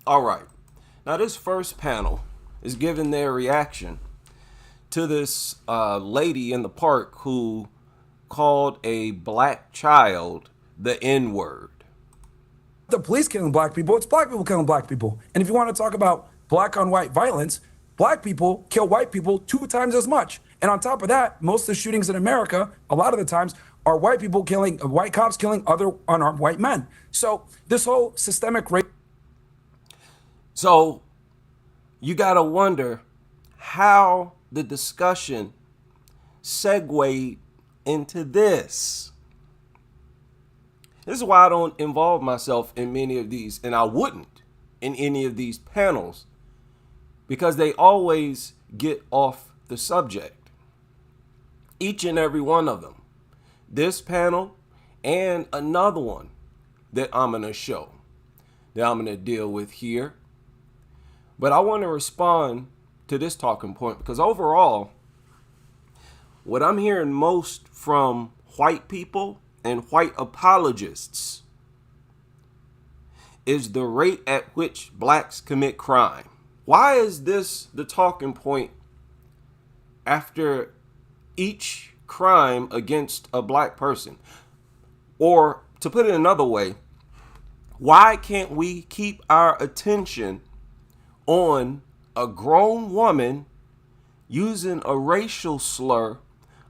All right. Now, this first panel is giving their reaction to this lady in the park who called a black child the N word. The police killing black people, it's black people killing black people. And if you want to talk about black on white violence, black people kill white people 2 times as much. And on top of that, most of the shootings in America, a lot of the times, are white people killing, white cops killing other unarmed white men. So this whole systemic race. So you got to wonder how the discussion segued into this. This is why I don't involve myself in many of these, and I wouldn't in any of these panels, because they always get off the subject. Each and every one of them. This panel and another one that I'm going to show, that I'm going to deal with here. But I want to respond to this talking point because overall, what I'm hearing most from white people and white apologists is the rate at which blacks commit crime. Why is this the talking point after each crime against a black person? Or to put it another way, why can't we keep our attention on a grown woman using a racial slur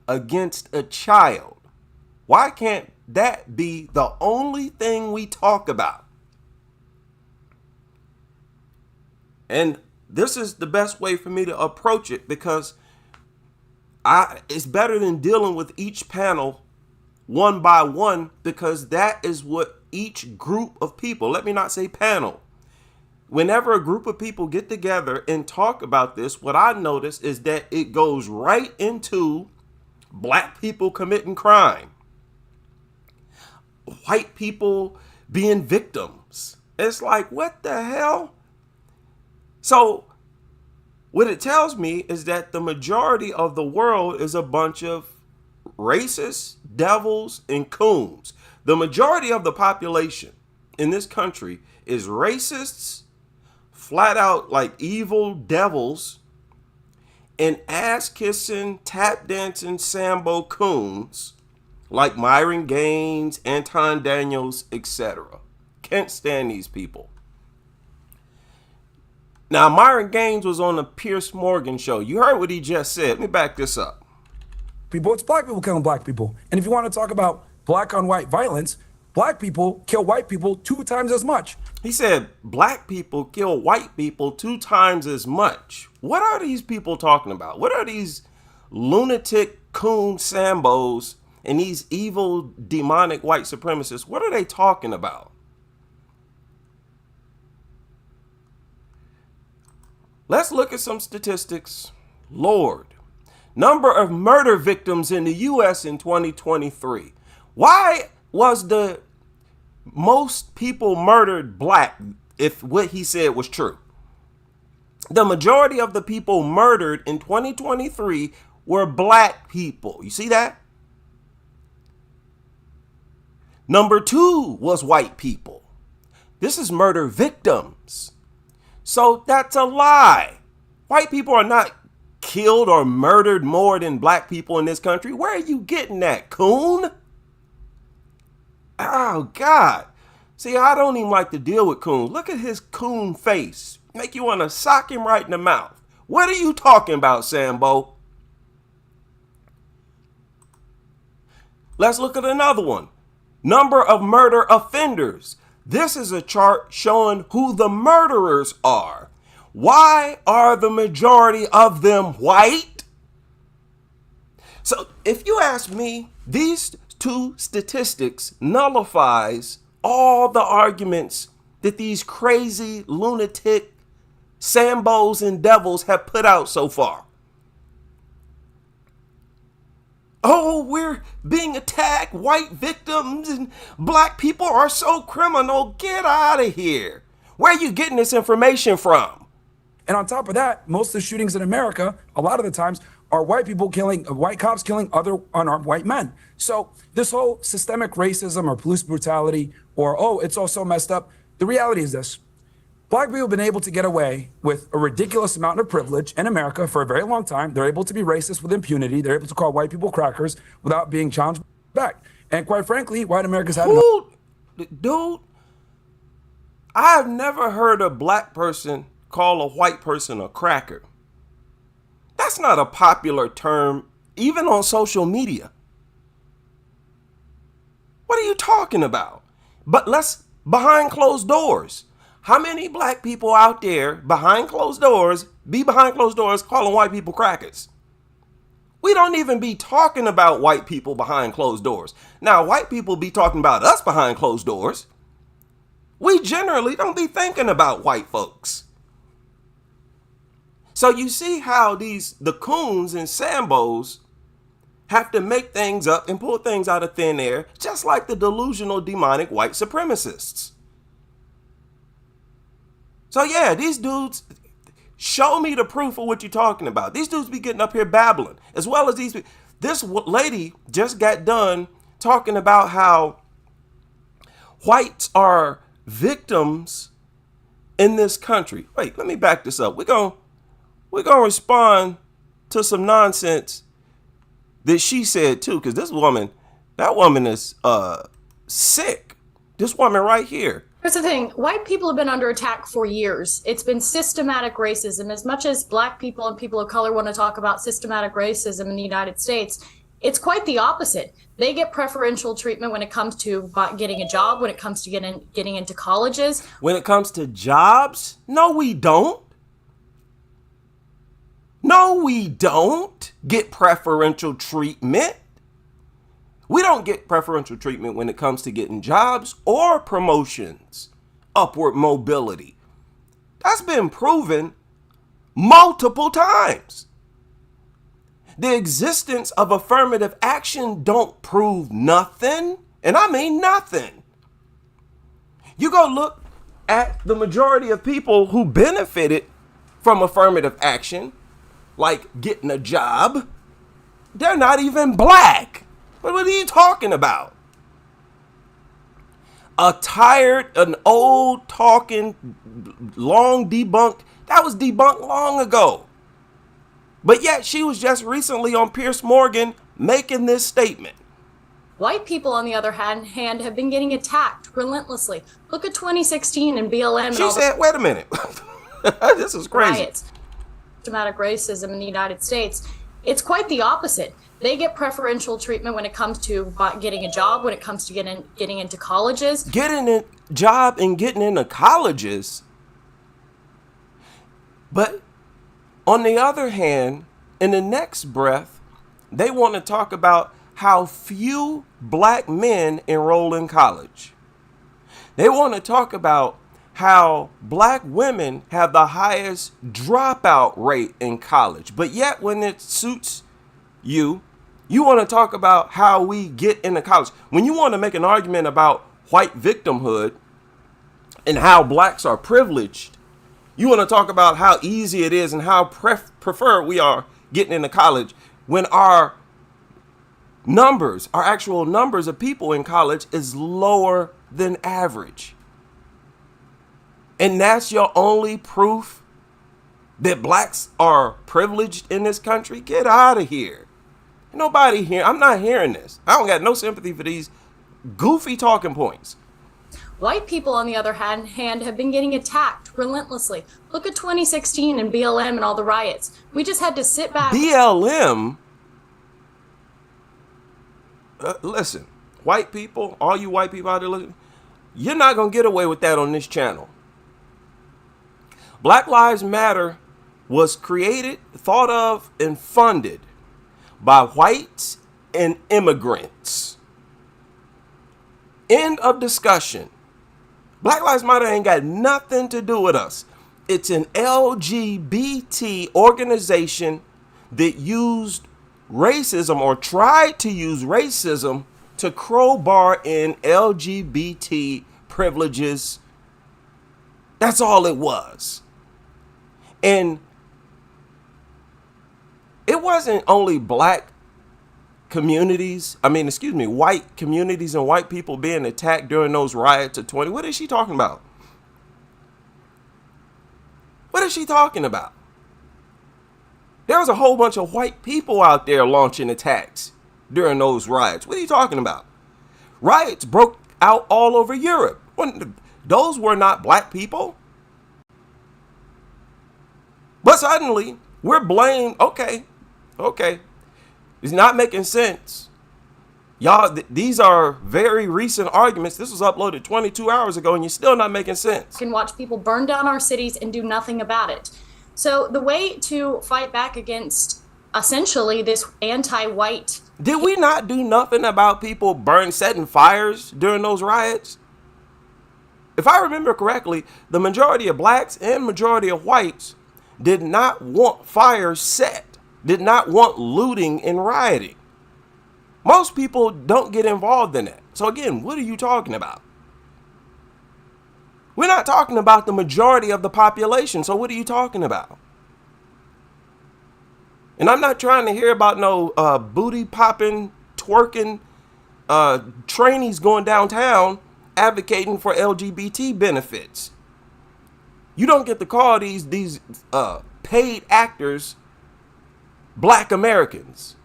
against a child? Why can't that be the only thing we talk about? And this is the best way for me to approach it because it's better than dealing with each panel one by one, because that is what each group of people, let me not say panel, whenever a group of people get together and talk about this, what I notice is that it goes right into black people committing crime, white people being victims. It's like, what the hell? So what it tells me is that the majority of the world is a bunch of racists, devils, and coons. The majority of the population in this country is racists, flat out like evil devils, and ass-kissing, tap-dancing Sambo coons like Myron Gaines, Anton Daniels, etc. Can't stand these people. Now, Myron Gaines was on the Piers Morgan show. You heard what he just said. Let me back this up. People, it's black people killing black people. And if you want to talk about black on white violence, black people kill white people 2 times as much. He said black people kill white people 2 times as much. What are these people talking about? What are these lunatic coon Sambos and these evil demonic white supremacists? What are they talking about? Let's look at some statistics. Lord. Number of murder victims in the U.S. in 2023. Why was the most people murdered black if what he said was true? The majority of the people murdered in 2023 were black people. You see that? Number 2 was white people. This is murder victims. So that's a lie. White people are not killed or murdered more than black people in this country. Where are you getting that, coon? Oh, God. See, I don't even like to deal with coons. Look at his coon face. Make you want to sock him right in the mouth. What are you talking about, Sambo? Let's look at another one. Number of murder offenders. This is a chart showing who the murderers are. Why are the majority of them white? So if you ask me, these two statistics nullifies all the arguments that these crazy lunatic Sambos and devils have put out so far. Oh, we're being attacked, white victims, and black people are so criminal. Get out of here. Where are you getting this information from? And on top of that, most of the shootings in America, a lot of the times, are white people killing, white cops killing other unarmed white men. So this whole systemic racism or police brutality or, oh, it's all so messed up. The reality is this. Black people have been able to get away with a ridiculous amount of privilege in America for a very long time. They're able to be racist with impunity. They're able to call white people crackers without being challenged back. And quite frankly, white America's had enough. Dude, I have never heard a black person call a white person a cracker. That's not a popular term, even on social media. What are you talking about? But behind closed doors. How many black people out there behind closed doors calling white people crackers? We don't even be talking about white people behind closed doors. Now, white people be talking about us behind closed doors. We generally don't be thinking about white folks. So you see how the coons and Sambos have to make things up and pull things out of thin air, just like the delusional demonic white supremacists. So yeah, these dudes, show me the proof of what you're talking about. These dudes be getting up here babbling, as well as this lady just got done talking about how whites are victims in this country. Wait, let me back this up. We're gonna respond to some nonsense that she said too, because that woman is sick. This woman right here. Here's the thing. White people have been under attack for years. It's been systematic racism. As much as black people and people of color want to talk about systematic racism in the United States, it's quite the opposite. They get preferential treatment when it comes to getting a job, when it comes to getting into colleges. When it comes to jobs, no, we don't. No, we don't get preferential treatment. We don't get preferential treatment when it comes to getting jobs or promotions, upward mobility. That's been proven multiple times. The existence of affirmative action don't prove nothing, and I mean nothing. You go look at the majority of people who benefited from affirmative action, like getting a job. They're not even black. What are you talking about? An old talking, long debunked. That was debunked long ago. But yet she was just recently on Piers Morgan making this statement. White people, on the other hand, have been getting attacked relentlessly. Look at 2016 and BLM. And she said, wait a minute. This is crazy. Riots. Systematic racism in the United States. It's quite the opposite. They get preferential treatment when it comes to getting a job, when it comes to getting into colleges. Getting a job and getting into colleges. But on the other hand, in the next breath, they want to talk about how few black men enroll in college. They want to talk about how black women have the highest dropout rate in college. But yet when it suits you want to talk about how we get into college. When you want to make an argument about white victimhood and how blacks are privileged, you want to talk about how easy it is and how preferred we are getting into college when our actual numbers of people in college is lower than average. And that's your only proof that blacks are privileged in this country? Get out of here. Nobody here. I'm not hearing this. I don't got no sympathy for these goofy talking points. White people, on the other hand, have been getting attacked relentlessly. Look at 2016 and BLM and all the riots. We just had to sit back. BLM? Listen, white people, all you white people out there listening, you're not going to get away with that on this channel. Black Lives Matter was created, thought of, and funded by whites and immigrants. End of discussion. Black Lives Matter ain't got nothing to do with us. It's an LGBT organization that used racism or tried to use racism to crowbar in LGBT privileges. That's all it was. And it wasn't only white communities and white people being attacked during those riots of 20. What is she talking about? What is she talking about? There was a whole bunch of white people out there launching attacks during those riots. What are you talking about? Riots broke out all over Europe. Those were not black people. But suddenly, we're blamed. Okay. It's not making sense. Y'all, these are very recent arguments. This was uploaded 22 hours ago, and you're still not making sense. Can watch people burn down our cities and do nothing about it. So the way to fight back against essentially this anti-white... Did we not do nothing about people setting fires during those riots? If I remember correctly, the majority of blacks and majority of whites did not want fires set, did not want looting and rioting. Most people don't get involved in that. So again, what are you talking about? We're not talking about the majority of the population. So what are you talking about? And I'm not trying to hear about no booty popping, twerking, trainees going downtown advocating for LGBT benefits. You don't get to call these paid actors black Americans.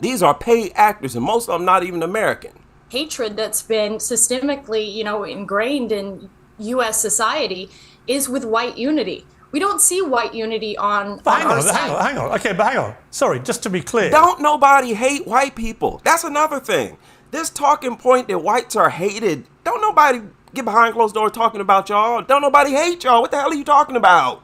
These are paid actors, and most of them not even American. Hatred that's been systemically, ingrained in U.S. society is with white unity. We don't see white unity on our side. Hang on. Okay, but hang on. Sorry, just to be clear. Don't nobody hate white people. That's another thing. This talking point that whites are hated, don't nobody get behind closed doors talking about y'all. Don't nobody hate y'all. What the hell are you talking about?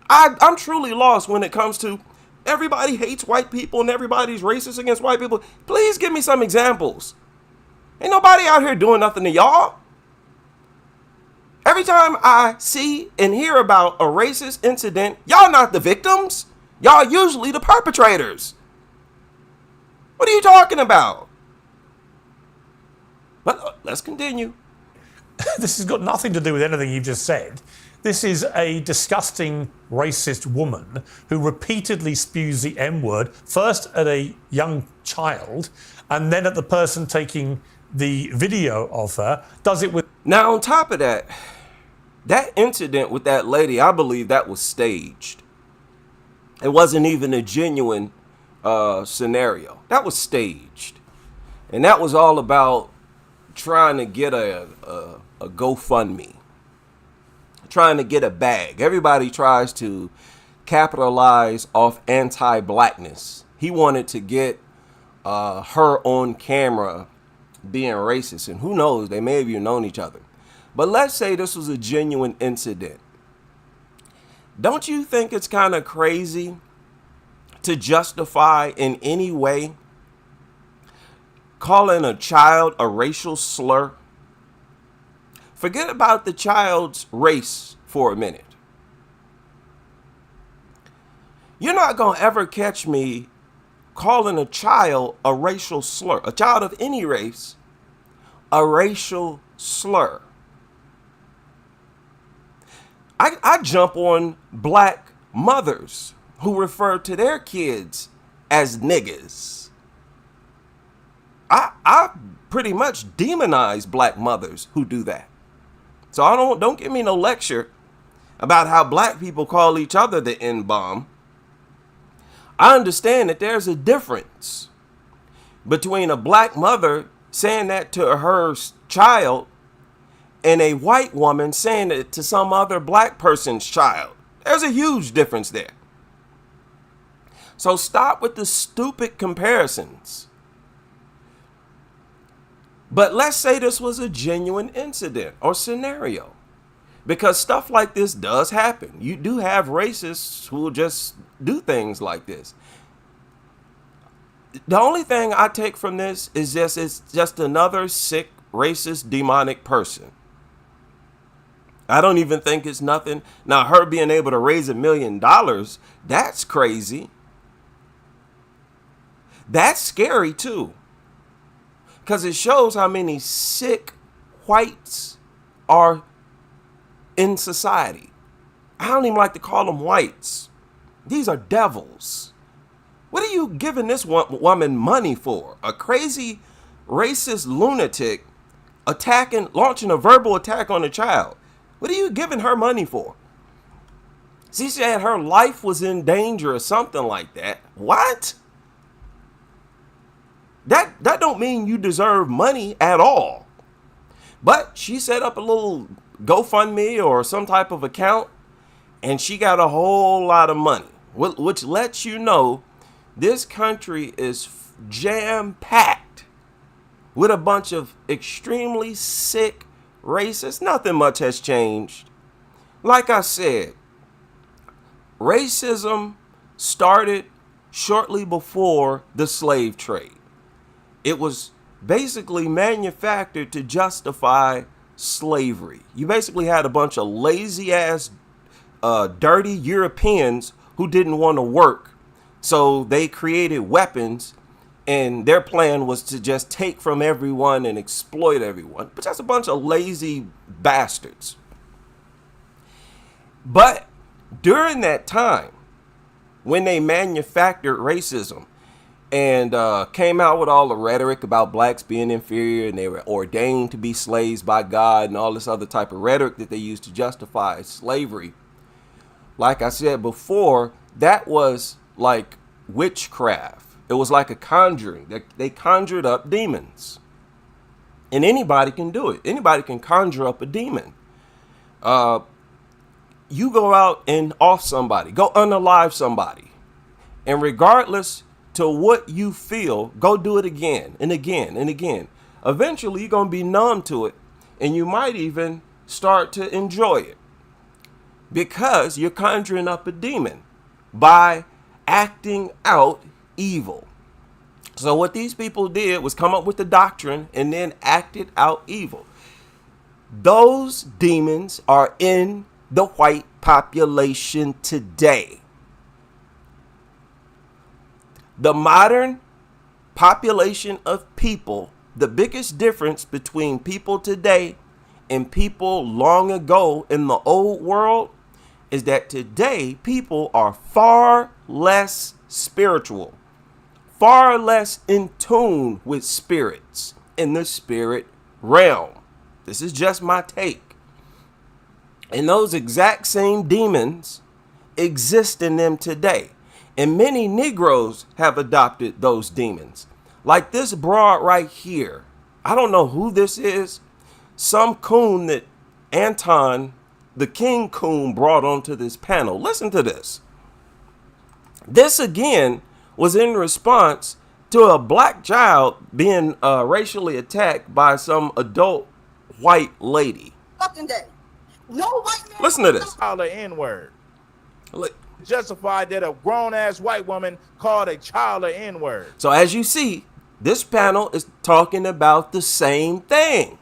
I'm truly lost when it comes to everybody hates white people and everybody's racist against white people. Please give me some examples. Ain't nobody out here doing nothing to y'all. Every time I see and hear about a racist incident, y'all not the victims. Y'all usually the perpetrators. What are you talking about? But let's continue. This has got nothing to do with anything you've just said. This is a disgusting racist woman who repeatedly spews the M-word, first at a young child, and then at the person taking the video of her, does it with... Now, on top of that, that incident with that lady, I believe that was staged. It wasn't even a genuine scenario. That was staged. And that was all about trying to get a GoFundMe. Trying to get a bag. Everybody tries to capitalize off anti-blackness. He wanted to get her on camera being racist. And who knows, they may have even known each other. But let's say this was a genuine incident. Don't you think it's kind of crazy to justify in any way calling a child a racial slur? Forget about the child's race for a minute. You're not going to ever catch me calling a child a racial slur, a child of any race, a racial slur. I jump on black mothers who refer to their kids as niggas. I pretty much demonize black mothers who do that. So don't give me no lecture about how black people call each other the N-bomb. I understand that there's a difference between a black mother saying that to her child and a white woman saying it to some other black person's child. There's a huge difference there. So stop with the stupid comparisons. But let's say this was a genuine incident or scenario, because stuff like this does happen. You do have racists who will just do things like this. The only thing I take from this is it's just another sick, racist, demonic person. I don't even think it's nothing. Now, her being able to raise $1 million, that's crazy. That's scary too. Because it shows how many sick whites are in society. I don't even like to call them whites. These are devils. What are you giving this woman money for? A crazy, racist lunatic launching a verbal attack on a child. What are you giving her money for? She said her life was in danger or something like that. What? That don't mean you deserve money at all. But she set up a little GoFundMe or some type of account, and she got a whole lot of money, which lets you know this country is jam-packed with a bunch of extremely sick racists. Nothing much has changed. Like I said, racism started shortly before the slave trade. It was basically manufactured to justify slavery. You basically had a bunch of lazy ass, dirty Europeans who didn't want to work. So they created weapons, and their plan was to just take from everyone and exploit everyone. But that's a bunch of lazy bastards. But during that time, when they manufactured racism and came out with all the rhetoric about blacks being inferior and they were ordained to be slaves by God and all this other type of rhetoric that they used to justify slavery, like I said before, that was like witchcraft. It was like a conjuring. They conjured up demons. And anybody can do it. Anybody can conjure up a demon. You go out and off somebody, go unalive somebody, and regardless to what you feel, go do it again and again and again. Eventually, you're going to be numb to it, and you might even start to enjoy it because you're conjuring up a demon by acting out evil. So what these people did was come up with the doctrine and then acted out evil. Those demons are in the white population today. The modern population of people, the biggest difference between people today and people long ago in the old world is that today people are far less spiritual, far less in tune with spirits in the spirit realm. This is just my take. And those exact same demons exist in them today. And many Negroes have adopted those demons. Like this broad right here. I don't know who this is. Some coon that Anton, the King Coon, brought onto this panel. Listen to this. This again was in response to a black child being racially attacked by some adult white lady. Fucking day. No white man. Listen to this. Call the N-word. Look. Justified that a grown-ass white woman called a child a N-word. So as you see, this panel is talking about the same thing.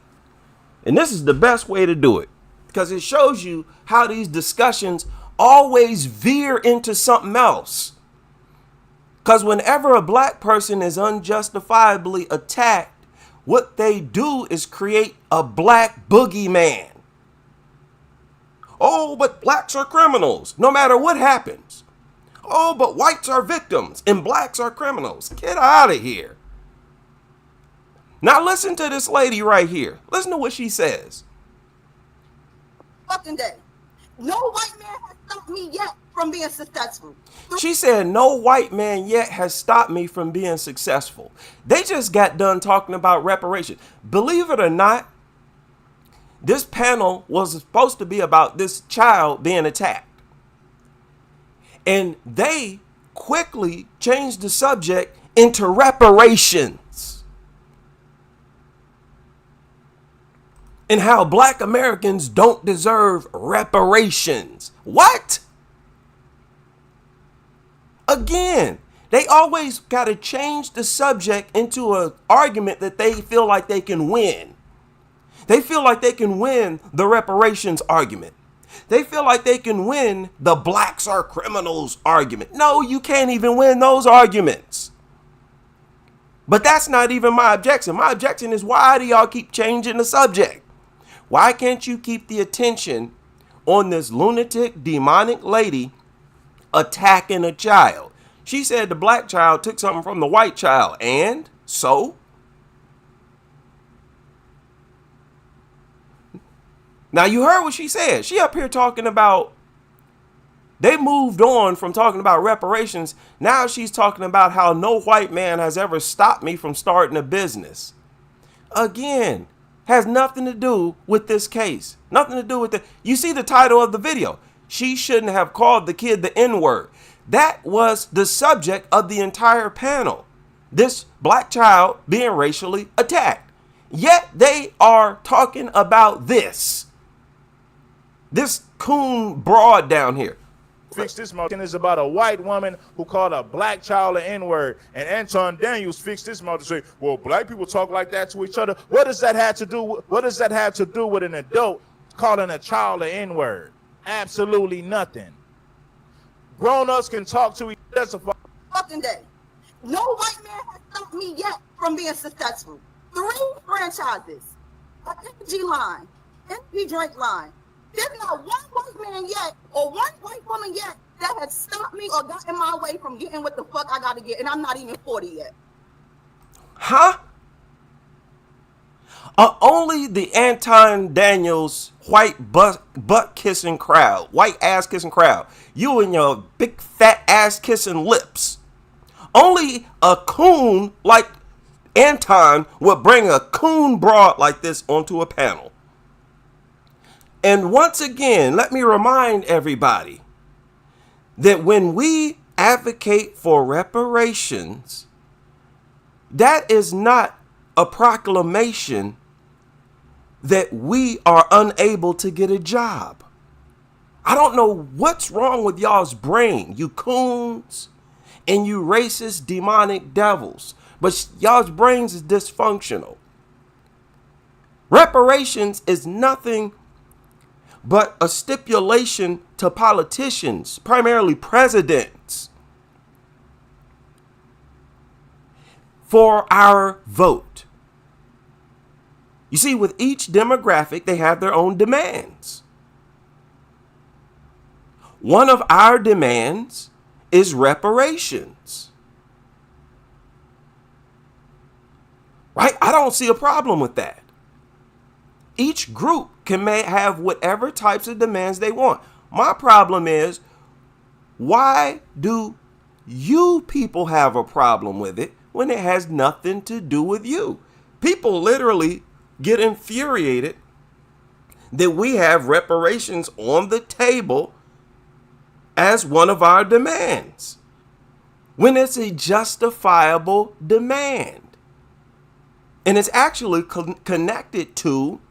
And this is the best way to do it, because it shows you how these discussions always veer into something else. Because whenever a black person is unjustifiably attacked, what they do is create a black boogeyman. Oh, but blacks are criminals, no matter what happens. Oh, but whites are victims and blacks are criminals. Get out of here. Now listen to this lady right here. Listen to what she says. Fucking day. No white man has stopped me yet from being successful. She said, no white man yet has stopped me from being successful. They just got done talking about reparation. Believe it or not, this panel was supposed to be about this child being attacked. And they quickly changed the subject into reparations. And how black Americans don't deserve reparations. What? Again, they always got to change the subject into an argument that they feel like they can win. They feel like they can win the reparations argument. They feel like they can win the blacks are criminals argument. No, you can't even win those arguments. But that's not even my objection. My objection is, why do y'all keep changing the subject? Why can't you keep the attention on this lunatic, demonic lady attacking a child? She said the black child took something from the white child. And so? Now you heard what she said. She up here talking about They moved on from talking about reparations. Now she's talking about how no white man has ever stopped me from starting a business. Again, has nothing to do with this case. Nothing to do with the. You see the title of the video. She shouldn't have called the kid the N-word. That was the subject of the entire panel. This black child being racially attacked. Yet they are talking about this. This coon broad down here. Fix this motion is about a white woman who called a black child an N-word, and Anton Daniels fixed this motion to say, well, black people talk like that to each other. What does that have to do with an adult calling a child an N-word? Absolutely nothing. Grown-ups can talk to each other. Fucking day. No white man has stopped me yet from being successful. 3 franchises, an energy line, energy drink line. There's not one white man yet or one white woman yet that has stopped me or got in my way from getting what the fuck I gotta get, and I'm not even 40 yet. Huh? Only the Anton Daniels white butt kissing crowd, white ass kissing crowd, you and your big fat ass kissing lips. Only a coon like Anton would bring a coon broad like this onto a panel. And once again, let me remind everybody that when we advocate for reparations, that is not a proclamation that we are unable to get a job. I don't know what's wrong with y'all's brain, you coons and you racist demonic devils, but y'all's brains is dysfunctional. Reparations is nothing but a stipulation to politicians, primarily presidents, for our vote. You see, with each demographic, they have their own demands. One of our demands is reparations. Right? I don't see a problem with that. Each group may have whatever types of demands they want. My problem is, why do you people have a problem with it when it has nothing to do with you? People literally get infuriated that we have reparations on the table as one of our demands when it's a justifiable demand. And it's actually connected to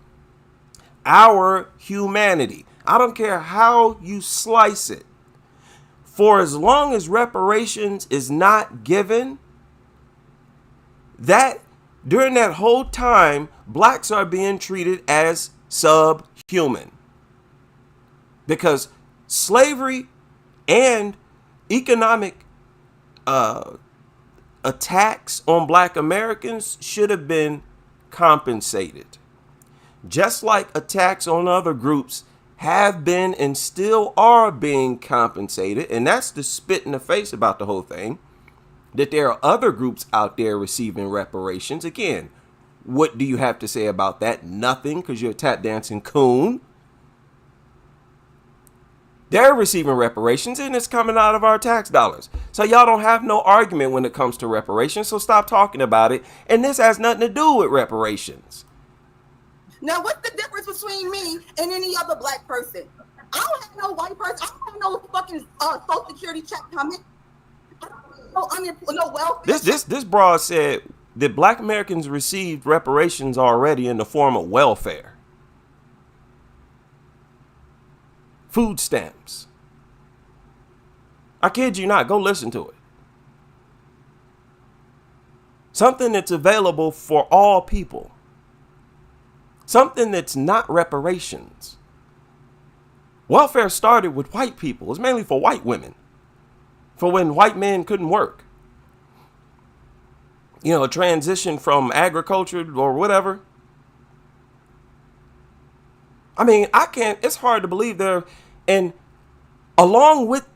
our humanity. I don't care how you slice it. For as long as reparations is not given, that during that whole time, blacks are being treated as subhuman. Because slavery and economic attacks on black Americans should have been compensated. Just like attacks on other groups have been and still are being compensated. And that's the spit in the face about the whole thing, that there are other groups out there receiving reparations. Again, what do you have to say about that? Nothing, because you're a tap dancing coon. They're receiving reparations, and it's coming out of our tax dollars. So y'all don't have no argument when it comes to reparations, so stop talking about it. And this has nothing to do with reparations. Now, what's the difference between me and any other black person? I don't have no white person. I don't have no fucking Social Security check coming. I don't have no welfare. This broad said that black Americans received reparations already in the form of welfare. Food stamps. I kid you not, go listen to it. Something that's available for all people. Something that's not reparations. Welfare started with white people. It was mainly for white women. For when white men couldn't work. You know, a transition from agriculture or whatever. I mean, it's hard to believe there. And along with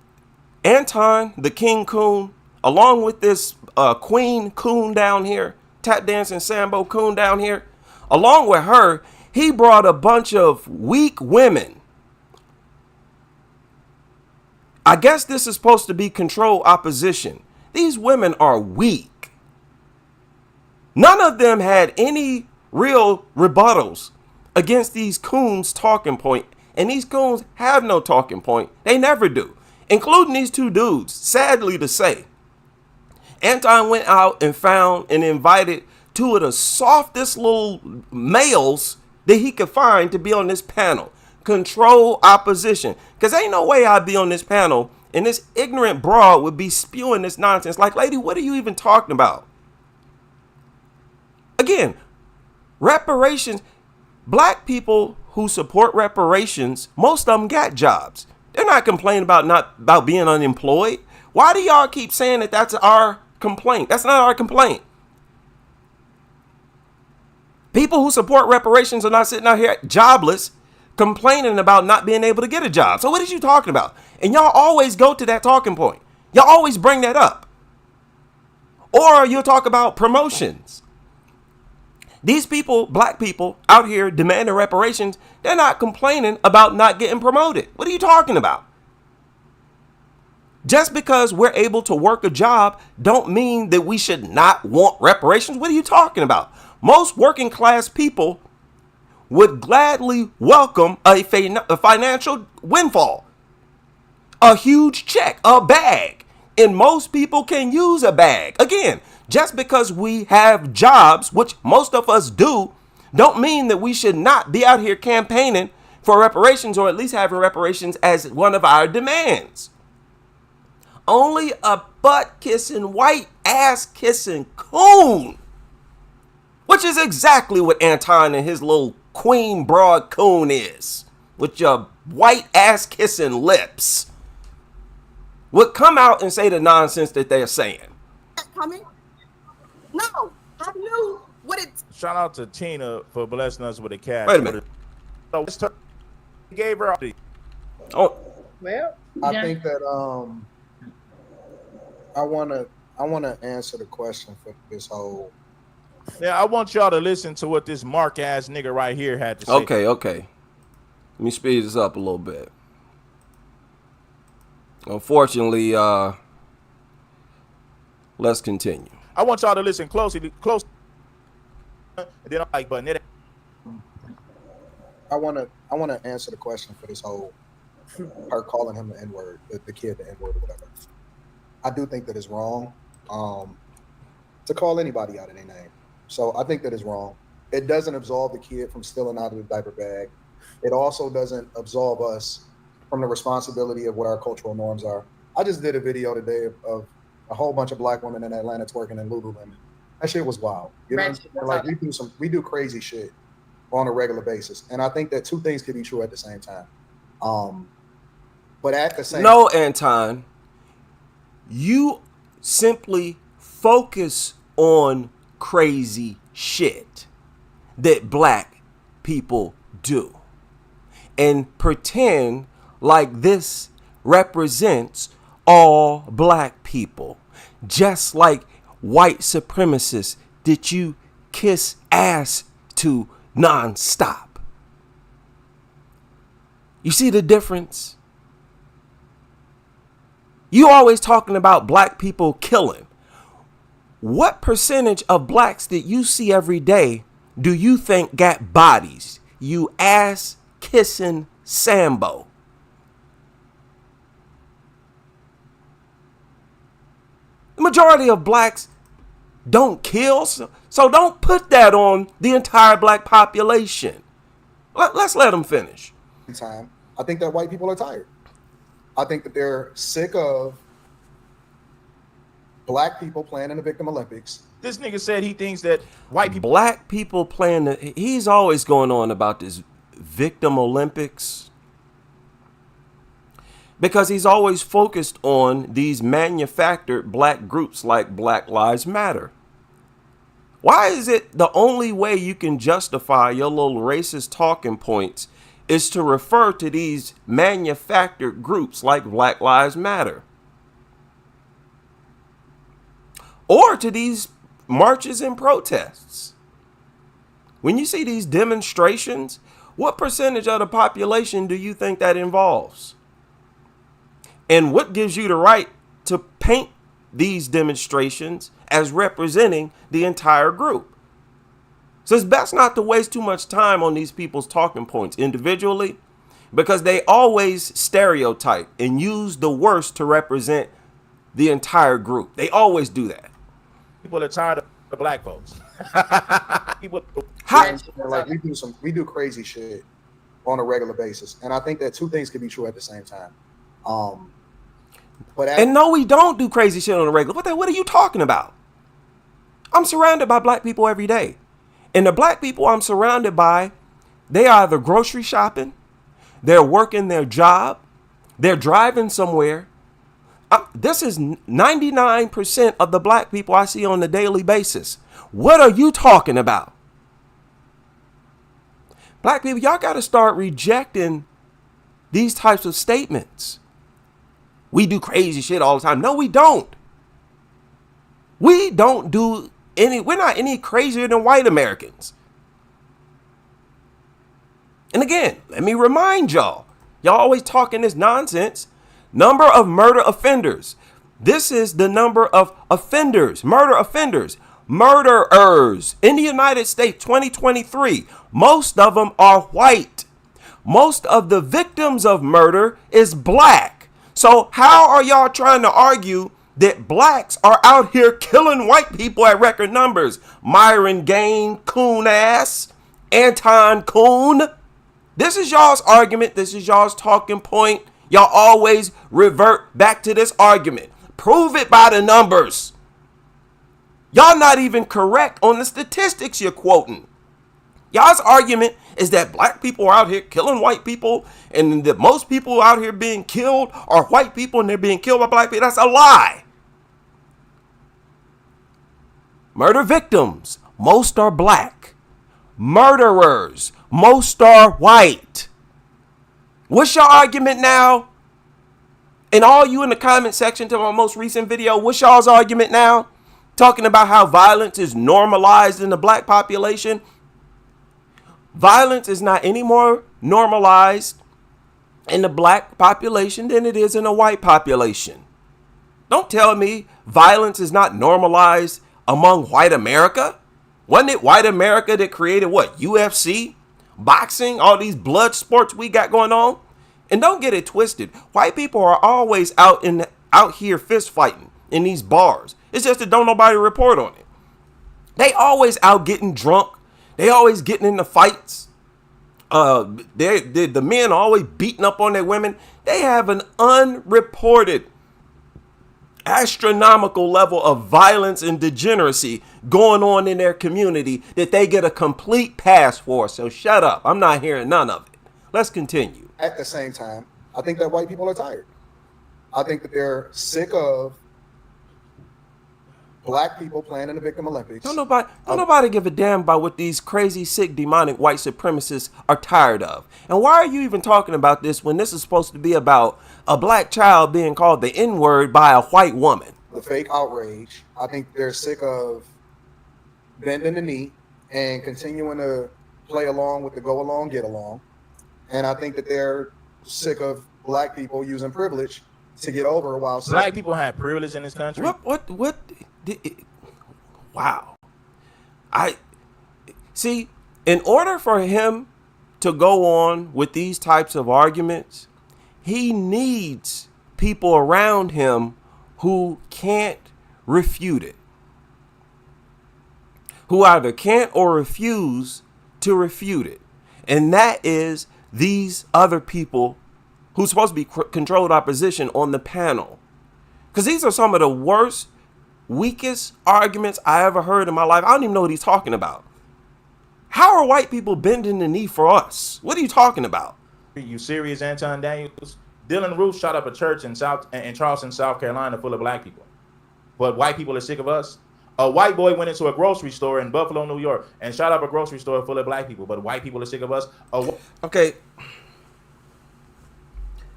Anton, the King Coon, along with this Queen Coon down here, tap dancing Sambo Coon down here, along with her, he brought a bunch of weak women I guess this is supposed to be controlled opposition. These women are weak. None of them had any real rebuttals against these coons' talking point. And these coons have no talking point. They never do. Including these two dudes, sadly to say. Anton went out and found and invited two of the softest little males that he could find to be on this panel. Control opposition. Because ain't no way I'd be on this panel and this ignorant broad would be spewing this nonsense. Like, lady, what are you even talking about? Again, reparations. Black people who support reparations, most of them got jobs. They're not complaining about being unemployed. Why do y'all keep saying that that's our complaint? That's not our complaint. People who support reparations are not sitting out here jobless, complaining about not being able to get a job. So what is you talking about? And y'all always go to that talking point. Y'all always bring that up. Or you'll talk about promotions. These people, black people out here demanding reparations, they're not complaining about not getting promoted. What are you talking about? Just because we're able to work a job don't mean that we should not want reparations. What are you talking about? Most working class people would gladly welcome a financial windfall, a huge check, a bag. And most people can use a bag. Again, just because we have jobs, which most of us do, don't mean that we should not be out here campaigning for reparations, or at least having reparations as one of our demands. Only a butt-kissing, white ass-kissing coon, which is exactly what Anton and his little queen broad coon is, with your white ass-kissing lips, would come out and say the nonsense that they're saying. Coming? No, I knew what it. Shout out to Tina for blessing us with a cat. Wait a minute. So gave her. Oh, Well, I think that I wanna answer the question for this whole. Yeah, I want y'all to listen to what this mark ass nigga right here had to say. okay. Let me speed this up a little bit. Unfortunately, let's continue. I want y'all to listen closely. And then I'm like, but I wanna answer the question for this whole her calling him the N-word, the kid the N-word or whatever. I do think that it's wrong to call anybody out of their name. So I think that is wrong. It doesn't absolve the kid from stealing out of the diaper bag. It also doesn't absolve us from the responsibility of what our cultural norms are. I just did a video today of a whole bunch of black women in Atlanta twerking in Lululemon. That shit was wild. You know what I'm saying? Like we do crazy shit on a regular basis. And I think that two things can be true at the same time. But at the same No, Anton, you simply focus on crazy shit that black people do and pretend like this represents all black people, just like white supremacists that you kiss ass to nonstop. You see the difference? You always talking about black people killing. What percentage of blacks that you see every day do you think got bodies? You ass kissing Sambo. The majority of blacks don't kill, so don't put that on the entire black population. Let's let them finish. time, I think that white people are tired. I think that they're sick of black people playing in the Victim Olympics. this nigga said he thinks that white people. Black people playing he's always going on about this Victim Olympics because he's always focused on these manufactured black groups like Black Lives Matter. Why is it the only way you can justify your little racist talking points is to refer to these manufactured groups like Black Lives Matter? Or to these marches and protests? When you see these demonstrations, what percentage of the population do you think that involves? And what gives you the right to paint these demonstrations as representing the entire group? So it's best not to waste too much time on these people's talking points individually, because they always stereotype and use the worst to represent the entire group. They always do that. People are tired of the black folks. People, Like we do crazy shit on a regular basis, and I think that two things can be true at the same time. And no, we don't do crazy shit on a regular. What are you talking about? I'm surrounded by black people every day. And the black people I'm surrounded by, they are either grocery shopping, they're working their job, they're driving somewhere. This is 99% of the black people I see on a daily basis. What are you talking about? Black people, y'all got to start rejecting these types of statements. We do crazy shit all the time. No, we don't. We don't do we're not any crazier than white Americans. And again, let me remind y'all always talking this nonsense. Number of murder offenders. This is the number of offenders, murder offenders, murderers in the United States, 2023. Most of them are white. Most of the victims of murder is black. So how are y'all trying to argue that blacks are out here killing white people at record numbers? Myron Gain, coon ass, Anton Coon. This is y'all's argument. This is y'all's talking point. Y'all always revert back to this argument. Prove it by the numbers. Y'all not even correct on the statistics you're quoting. Y'all's argument is that black people are out here killing white people, and that most people out here being killed are white people and they're being killed by black people. That's a lie. Murder victims, most are black. Murderers, most are white. What's your argument now? And all you in the comment section to my most recent video, what's y'all's argument now? Talking about how violence is normalized in the black population. Violence is not any more normalized in the black population than it is in the white population. Don't tell me violence is not normalized among white America. Wasn't it white America that created what? UFC, boxing, all these blood sports we got going on? And don't get it twisted. White people are always out here fist fighting in these bars. It's just that don't nobody report on it. They always out getting drunk. They always getting into fights. The men are always beating up on their women. They have an unreported astronomical level of violence and degeneracy going on in their community that they get a complete pass for. So shut up. I'm not hearing none of it. Let's continue. At the same time, I think that white people are tired. I think that they're sick of black people playing in the Victim Olympics. Don't nobody give a damn about what these crazy, sick, demonic white supremacists are tired of. And why are you even talking about this when this is supposed to be about a black child being called the N-word by a white woman? The fake outrage. I think they're sick of bending the knee and continuing to play along with the go along, get along. And I think that they're sick of black people using privilege to get over while black people have privilege in this country. Wow. I see, in order for him to go on with these types of arguments, he needs people around him who can't refute it, who either can't or refuse to refute it. And that is these other people who's supposed to be controlled opposition on the panel. Because these are some of the worst, weakest arguments I ever heard in my life. I don't even know what he's talking about. How are white people bending the knee for us? What are you talking about? You serious, Anton Daniels? Dylan Roof shot up a church in Charleston, South Carolina, full of black people. But white people are sick of us. A white boy went into a grocery store in Buffalo, New York, and shot up a grocery store full of black people. But white people are sick of us. Okay.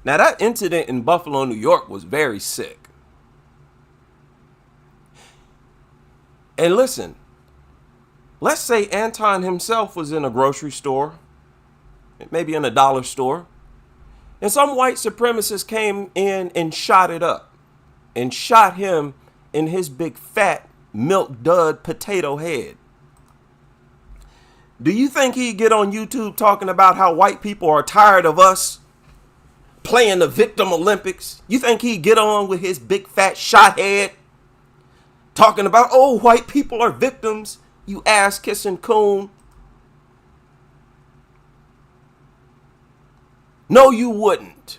Now that incident in Buffalo, New York was very sick. And listen, let's say Anton himself was in a grocery store, maybe in a dollar store, And some white supremacists came in and shot it up and shot him in his big fat milk dud potato head. Do you think he'd get on YouTube talking about how white people are tired of us playing the victim Olympics? You think he'd get on with his big fat shot head talking about, oh, white people are victims, you ass kissing coon? No, you wouldn't.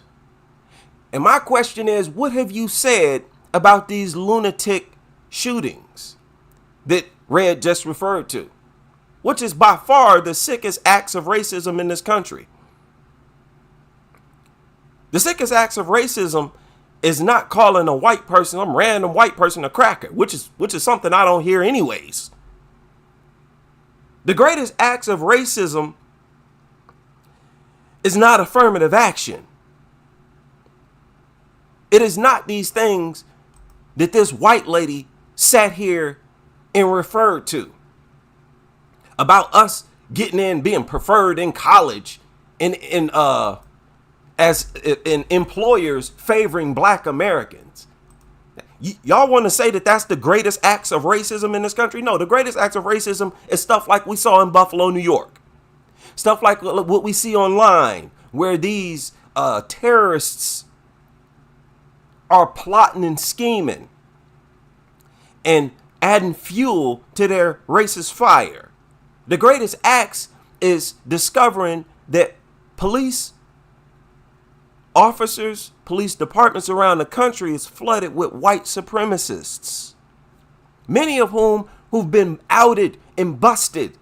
And my question is, what have you said about these lunatic shootings that Red just referred to, which is by far the sickest acts of racism in this country? The sickest acts of racism is not calling a white person, some random white person, a cracker, which is something I don't hear anyways. The greatest acts of racism is not affirmative action. It is not these things that this white lady sat here and referred to about us getting in, being preferred in college, in employers favoring black Americans. Y'all want to say that that's the greatest acts of racism in this country? No, the greatest acts of racism is stuff like we saw in Buffalo, New York. Stuff like what we see online, where these terrorists are plotting and scheming and adding fuel to their racist fire. The greatest acts is discovering that police officers, police departments around the country is flooded with white supremacists, many of who've been outed and busted,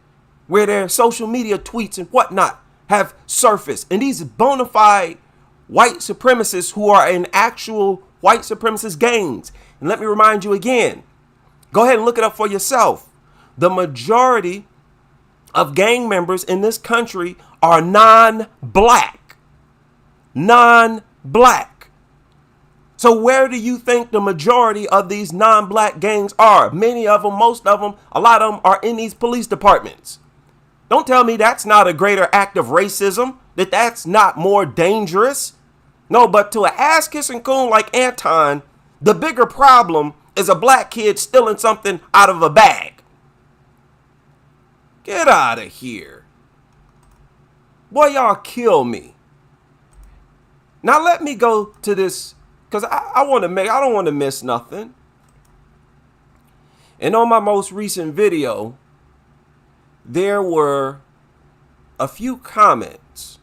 where their social media tweets and whatnot have surfaced. And these bona fide white supremacists who are in actual white supremacist gangs. And let me remind you again, go ahead and look it up for yourself. The majority of gang members in this country are non-black. Non-black. So where do you think the majority of these non-black gangs are? Many of them, most of them, a lot of them are in these police departments. Don't tell me that's not a greater act of racism, that's not more dangerous. No, but to an ass-kissing coon like Anton, the bigger problem is a black kid stealing something out of a bag. Get out of here. Boy, y'all kill me. Now let me go to this, because I don't want to miss nothing. And on my most recent video, there were a few comments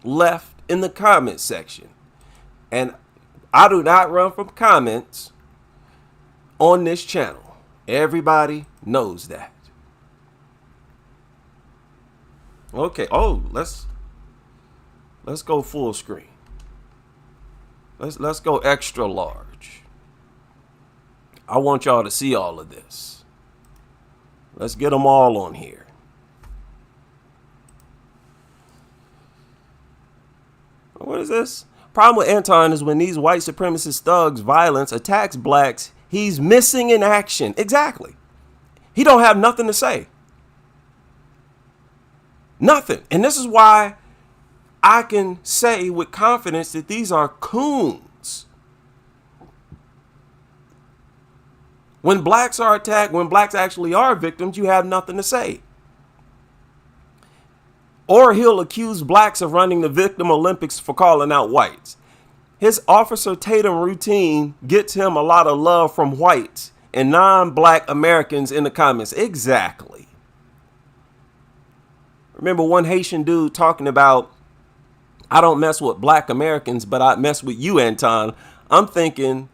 left in the comment section. And I do not run from comments on this channel. Everybody knows that. Okay, let's go full screen. Let's go extra large. I want y'all to see all of this. Let's get them all on here. What is this? Problem with Anton is when these white supremacist thugs' violence attacks blacks, he's missing in action. Exactly. He don't have nothing to say. Nothing. And this is why I can say with confidence that these are coons. When blacks are attacked, when blacks actually are victims, you have nothing to say. Or he'll accuse blacks of running the victim Olympics for calling out whites. His Officer Tatum routine gets him a lot of love from whites and non-black Americans in the comments. Exactly. Remember one Haitian dude talking about, I don't mess with black Americans, but I mess with you, Anton. I'm thinking,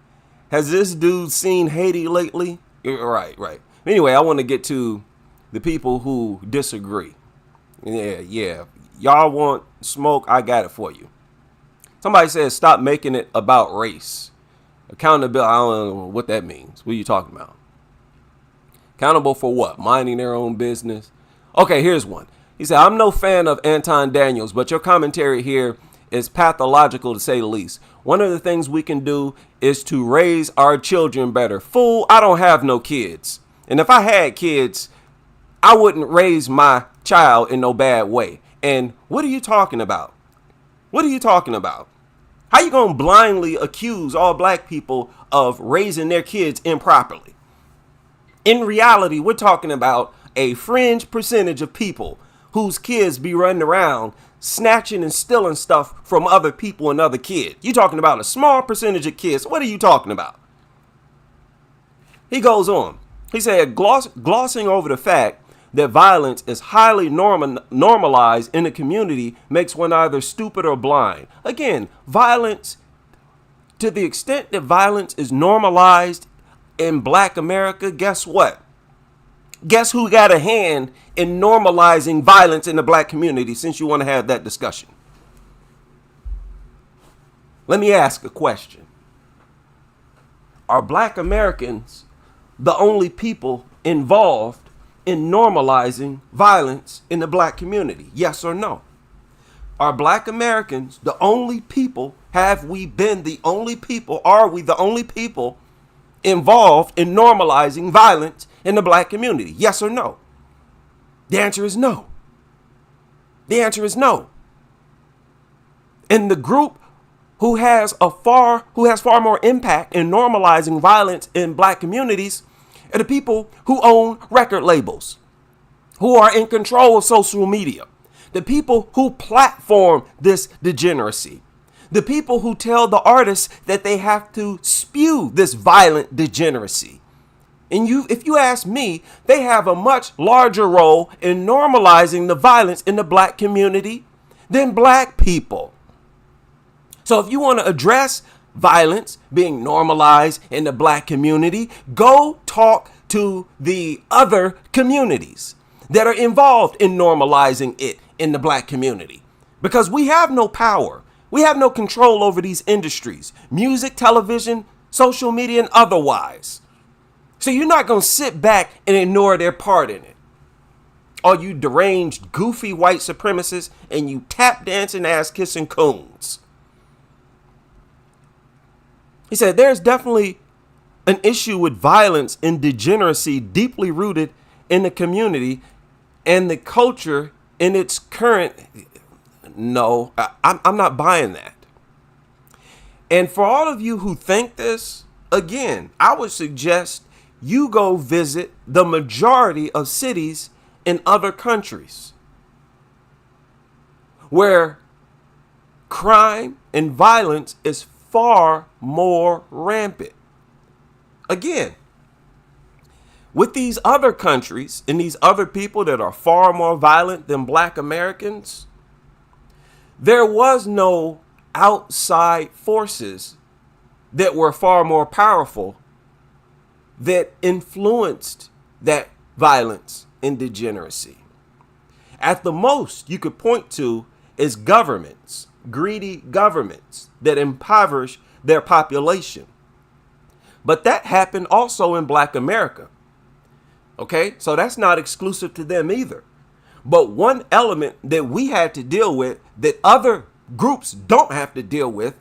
has this dude seen Haiti lately? Right. Anyway, I want to get to the people who disagree. Yeah. Y'all want smoke? I got it for you. Somebody says stop making it about race. Accountability, I don't know what that means. What are you talking about? Accountable for what? Minding their own business? Okay, here's one. He said, I'm no fan of Anton Daniels, but your commentary here is pathological to say the least. One of the things we can do is to raise our children better. Fool, I don't have no kids. And if I had kids, I wouldn't raise my child in no bad way. And what are you talking about? What are you talking about? How you going to blindly accuse all black people of raising their kids improperly? In reality, we're talking about a fringe percentage of people whose kids be running around snatching and stealing stuff from other people and other kids. You're talking about a small percentage of kids. What are you talking about? He goes on. He said, glossing over the fact that violence is highly normalized in the community makes one either stupid or blind. Again, violence, to the extent that violence is normalized in Black America, guess what? Guess who got a hand in normalizing violence in the black community, since you want to have that discussion? Let me ask a question. Are Black Americans the only people involved in normalizing violence in the black community? Yes or no? Are Black Americans the only people? Have we been the only people? Are we the only people involved in normalizing violence in the black community? Yes or no? The answer is no. The answer is no. And the group who has far more impact in normalizing violence in black communities are the people who own record labels, who are in control of social media, the people who platform this degeneracy, the people who tell the artists that they have to spew this violent degeneracy. And if you ask me, they have a much larger role in normalizing the violence in the black community than black people. So if you want to address violence being normalized in the black community, go talk to the other communities that are involved in normalizing it in the black community. Because we have no power. We have no control over these industries, music, television, social media, and otherwise. So you're not going to sit back and ignore their part in it. All you deranged, goofy white supremacists and you tap dancing, ass kissing coons. He said there's definitely an issue with violence and degeneracy deeply rooted in the community and the culture in its current. No, I'm not buying that. And for all of you who think this, again, I would suggest you go visit the majority of cities in other countries where crime and violence is far more rampant. Again, with these other countries and these other people that are far more violent than black Americans, there was no outside forces that were far more powerful that influenced that violence and degeneracy. At the most you could point to is governments, greedy governments that impoverish their population. But that happened also in Black America. Okay, so that's not exclusive to them either. But one element that we had to deal with that other groups don't have to deal with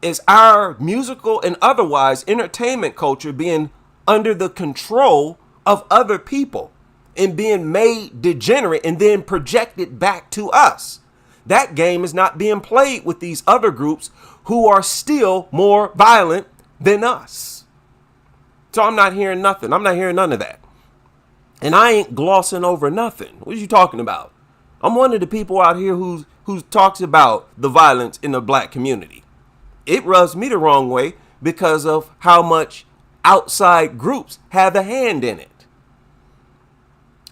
is our musical and otherwise entertainment culture being under the control of other people and being made degenerate and then projected back to us. That game is not being played with these other groups who are still more violent than us. So I'm not hearing nothing. I'm not hearing none of that. And I ain't glossing over nothing. What are you talking about? I'm one of the people out here who talks about the violence in the black community. It rubs me the wrong way because of how much outside groups have a hand in it.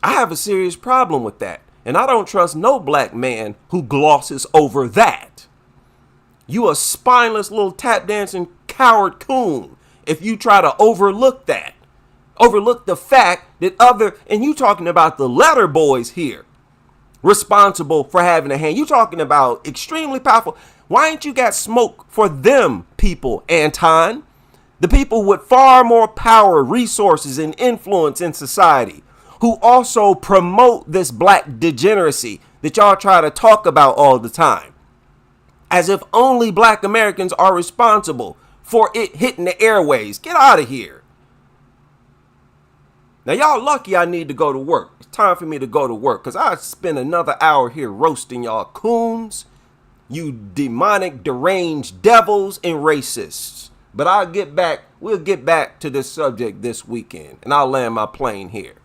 I have a serious problem with that. And I don't trust no black man who glosses over that. You a spineless little tap dancing coward coon if you try to overlook that. Overlook the fact that and you talking about the letter boys here responsible for having a hand. You talking about extremely powerful. Why ain't you got smoke for them people, Anton? The people with far more power, resources, and influence in society, who also promote this black degeneracy that y'all try to talk about all the time. As if only black Americans are responsible for it hitting the airways. Get out of here. Now, y'all lucky I need to go to work. It's time for me to go to work because I spend another hour here roasting y'all coons, you demonic, deranged devils and racists. But we'll get back to this subject this weekend, and I'll land my plane here.